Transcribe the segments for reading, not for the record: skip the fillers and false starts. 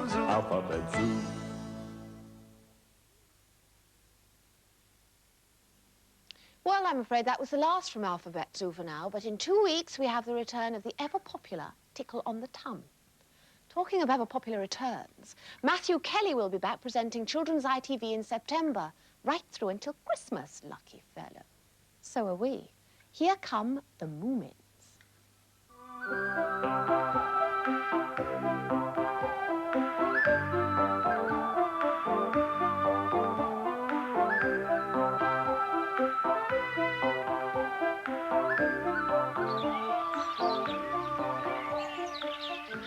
Zoo. Alphabet Zoo. Well, I'm afraid that was the last from Alphabet Zoo for now, but in 2 weeks we have the return of the ever-popular Tickle on the Tum. Talking of ever-popular returns, Matthew Kelly will be back presenting Children's ITV in September, right through until Christmas, lucky fellow. So are we. Here come the Moomins.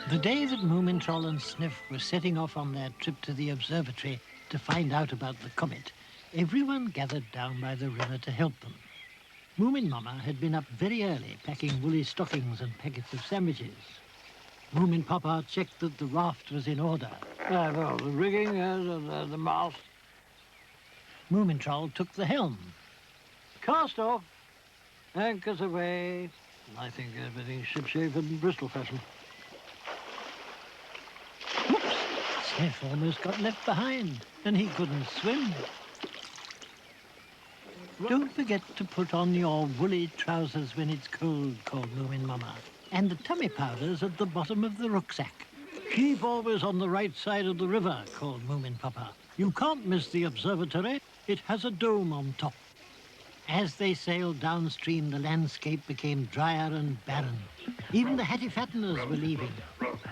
The day that Moomintroll and Sniff were setting off on their trip to the observatory to find out about the comet, everyone gathered down by the river to help them. Moomin Mama had been up very early packing woolly stockings and packets of sandwiches. Moomin Papa checked that the raft was in order. Well, the rigging, the mast. Moomintroll took the helm. Cast off. Anchors away. I think everything's shipshape and Bristol fashion. Whoops! Sniff almost got left behind, and he couldn't swim. Don't forget to put on your woolly trousers when it's cold, called Moomin Mama. And the tummy powder's at the bottom of the rucksack. Keep always on the right side of the river, called Moomin Papa. You can't miss the observatory. It has a dome on top. As they sailed downstream, the landscape became drier and barren. Even the Hattie-Fatteners were leaving.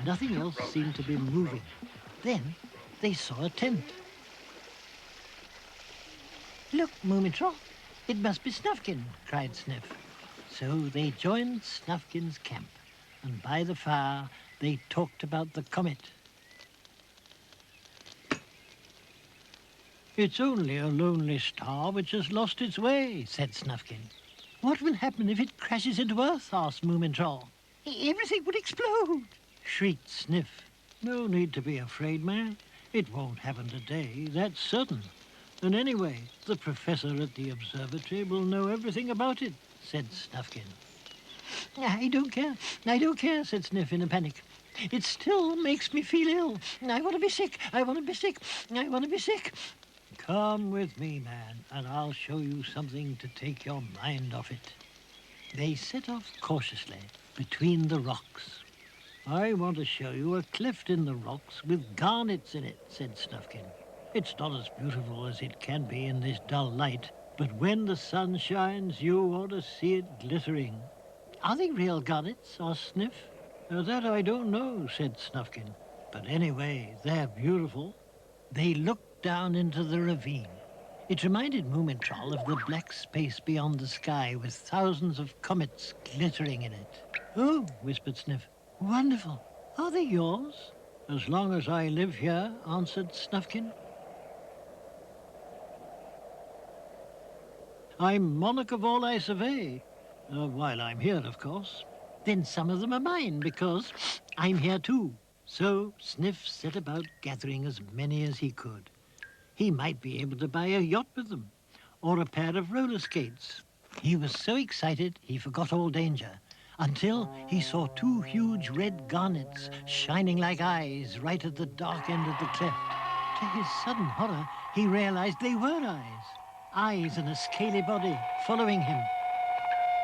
Nothing else seemed to be moving. Then they saw a tent. Look, Moomintroll, it must be Snufkin, cried Sniff. So they joined Snufkin's camp, and by the fire they talked about the comet. It's only a lonely star which has lost its way, said Snufkin. What will happen if it crashes into Earth? Asked Moomintroll. Everything would explode, shrieked Sniff. No need to be afraid, man. It won't happen today, that's certain. And anyway, the professor at the observatory will know everything about it, said Snufkin. I don't care, said Sniff in a panic. It still makes me feel ill. I want to be sick, I want to be sick, I want to be sick. Come with me, man, and I'll show you something to take your mind off it. They set off cautiously between the rocks. I want to show you a cleft in the rocks with garnets in it, said Snufkin. It's not as beautiful as it can be in this dull light, but when the sun shines, you ought to see it glittering. Are they real garnets, asked Sniff? That I don't know, said Snufkin. But anyway, they're beautiful. They looked down into the ravine. It reminded Moomintroll of the black space beyond the sky with thousands of comets glittering in it. Oh, whispered Sniff. Wonderful. Are they yours? As long as I live here, answered Snufkin. I'm monarch of all I survey. While I'm here, of course. Then some of them are mine, because I'm here too. So Sniff set about gathering as many as he could. He might be able to buy a yacht with them, or a pair of roller skates. He was so excited he forgot all danger, until he saw two huge red garnets shining like eyes right at the dark end of the cleft. To his sudden horror, he realized they were eyes. Eyes and a scaly body following him.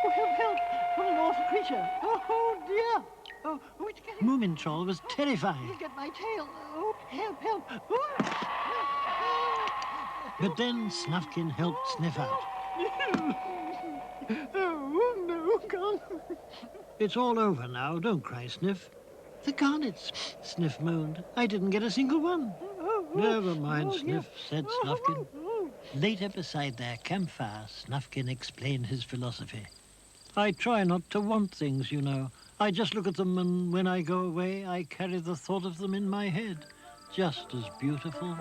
Oh, help! What an awful creature! Oh, dear! Oh, it's getting... Moomintroll was terrified. He'll get my tail. Oh, help! Oh. But then Snufkin helped Sniff out. Oh, no, God. It's all over now. Don't cry, Sniff. The garnets, Sniff moaned. I didn't get a single one. Never mind, Sniff, said Snufkin. Later, beside their campfire, Snufkin explained his philosophy. I try not to want things, you know. I just look at them, and when I go away, I carry the thought of them in my head. Just as beautiful.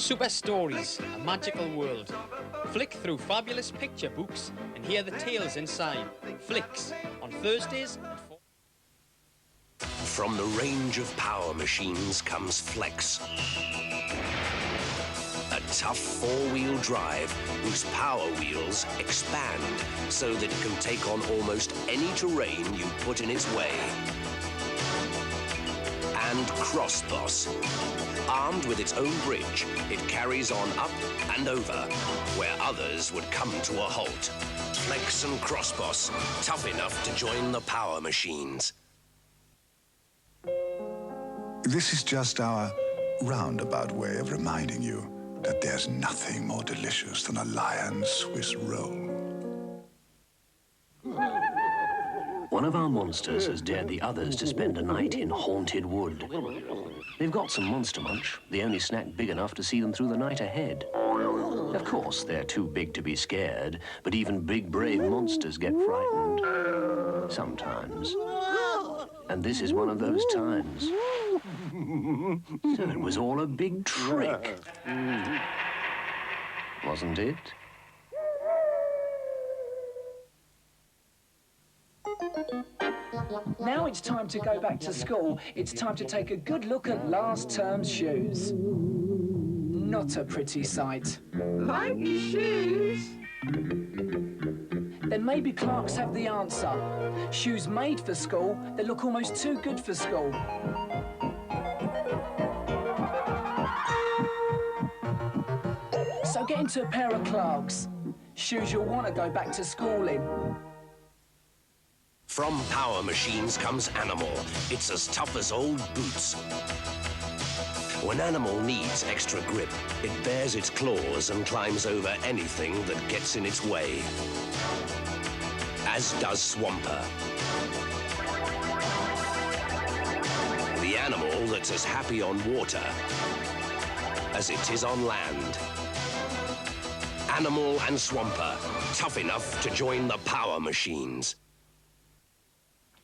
Super Stories, a magical world. Flick through fabulous picture books and hear the tales inside. Flicks, on Thursdays at 4. From the range of power machines comes Flex. A tough four-wheel drive whose power wheels expand so that it can take on almost any terrain you put in its way. And Crossboss. Armed with its own bridge, it carries on up and over, where others would come to a halt. Flex and Crossboss, tough enough to join the power machines. This is just our roundabout way of reminding you that there's nothing more delicious than a Lion's Swiss roll. One of our monsters has dared the others to spend a night in Haunted Wood. They've got some Monster Munch, the only snack big enough to see them through the night ahead. Of course, they're too big to be scared, but even big, brave monsters get frightened. Sometimes. And this is one of those times. So it was all a big trick. Wasn't it? Now it's time to go back to school. It's time to take a good look at last term's shoes. Not a pretty sight. Like shoes? Then maybe Clarks have the answer. Shoes made for school that look almost too good for school. So get into a pair of Clarks. Shoes you'll want to go back to school in. From power machines comes Animal. It's as tough as old boots. When Animal needs extra grip, it bares its claws and climbs over anything that gets in its way. As does Swamper. The animal that's as happy on water as it is on land. Animal and Swamper, tough enough to join the power machines.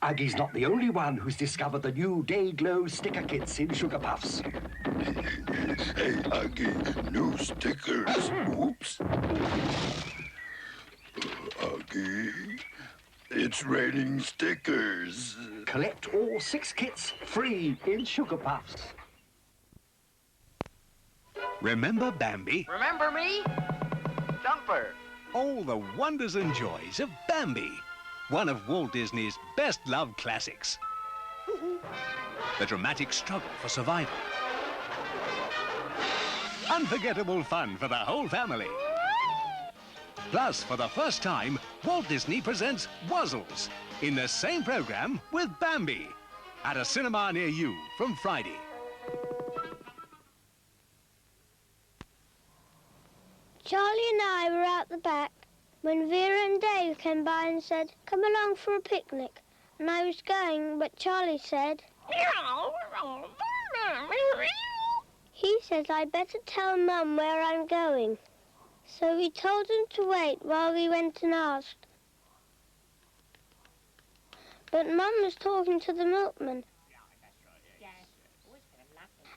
Aggie's not the only one who's discovered the new Day-Glow sticker kits in Sugar Puffs. Hey, Aggie, new stickers. Oops. Aggie, it's raining stickers. Collect all 6 kits free in Sugar Puffs. Remember Bambi? Remember me? Thumper. All the wonders and joys of Bambi. One of Walt Disney's best-loved classics. The dramatic struggle for survival. Unforgettable fun for the whole family. Plus, for the first time, Walt Disney presents Wuzzles in the same program with Bambi at a cinema near you from Friday. Charlie and I were out the back when Vera and Dave came by and said, "Come along for a picnic." And I was going, but Charlie said, he says I better tell Mum where I'm going. So we told him to wait while we went and asked. But Mum was talking to the milkman.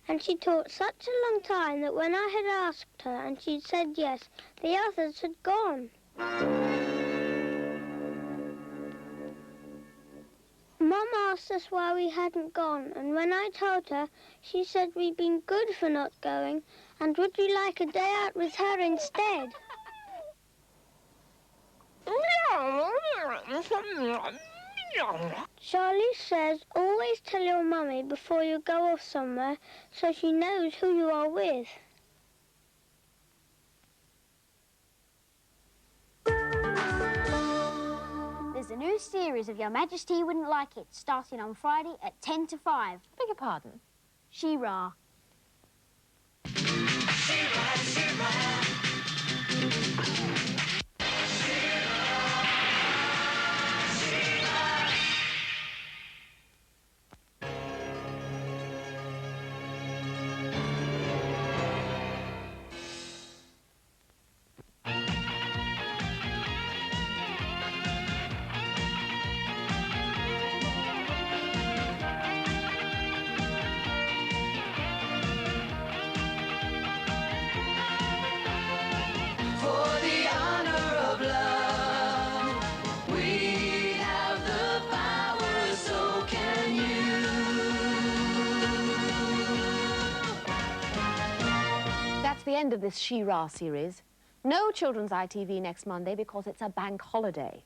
And she talked such a long time that when I had asked her and she'd said yes, the others had gone. Mum asked us why we hadn't gone, and when I told her, she said we'd been good for not going, and would we like a day out with her instead? Charlie says, always tell your mummy before you go off somewhere so she knows who you are with. There's a new series of Your Majesty Wouldn't Like It, starting on Friday at 10 to 5. Beg your pardon? She-Ra. She-Ra, She-Ra. the end of this She-Ra series. No children's ITV next Monday because it's a bank holiday.